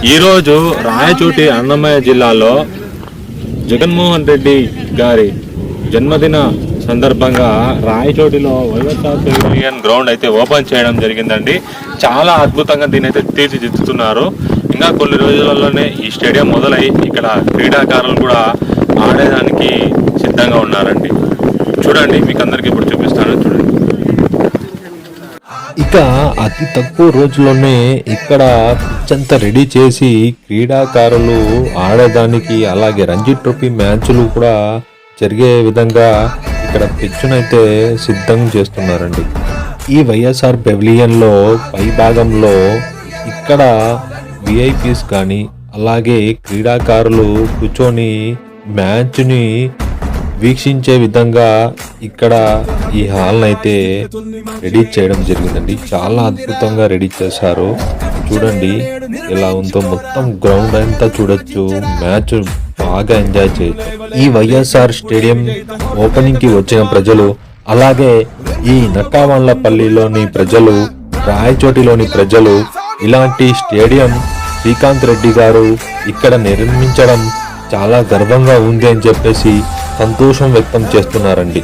ఈరోజు రాయచోటి అన్నమయ్య జిల్లాలో జగన్మోహన్ రెడ్డి గారి జన్మదిన సందర్భంగా రాయచోటిలో వైఎస్ఆర్ పెవిలియన్ గ్రౌండ్ అయితే ఓపెన్ చేయడం జరిగిందండి. చాలా అద్భుతంగా దీని అయితే తీర్చిదిద్దుతున్నారు. ఇంకా కొన్ని రోజులలోనే ఈ స్టేడియం మొదలై ఇక్కడ క్రీడాకారులు కూడా ఆడేదానికి సిద్ధంగా ఉన్నారండి. చూడండి, మీకు అందరికీ ఇప్పుడు చూపిస్తాను. చూడండి, ఇక అతి తక్కువ రోజుల్లోనే ఇక్కడ పిచ్ అంతా రెడీ చేసి క్రీడాకారులు ఆడేదానికి, అలాగే రంజీ ట్రోఫీ మ్యాచ్లు కూడా జరిగే విధంగా ఇక్కడ పిచ్చునైతే సిద్ధం చేస్తున్నారండి. ఈ వైఎస్ఆర్ పెవిలియన్లో పై భాగంలో ఇక్కడ విఐపీస్ కానీ అలాగే క్రీడాకారులు కూర్చొని మ్యాచ్ని వీక్షించే విధంగా ఇక్కడ ఈ హాల్ని అయితే రెడీ చేయడం జరిగిందండి. చాలా అద్భుతంగా రెడీ చేశారు. చూడండి ఎలా ఉందో, మొత్తం గ్రౌండ్ అంతా చూడొచ్చు. మ్యాచ్ బాగా ఎంజాయ్ చేయొచ్చు. ఈ వైఎస్ఆర్ స్టేడియం ఓపెనింగ్ కి వచ్చిన ప్రజలు, అలాగే ఈ నక్కావాళ్లపల్లిలోని ప్రజలు, రాయచోటిలోని ప్రజలు ఇలాంటి స్టేడియం శ్రీకాంత్ రెడ్డి గారు ఇక్కడ నిర్మించడం చాలా గర్వంగా ఉంది అని చెప్పేసి సంతోషం వ్యక్తం చేస్తున్నారండి.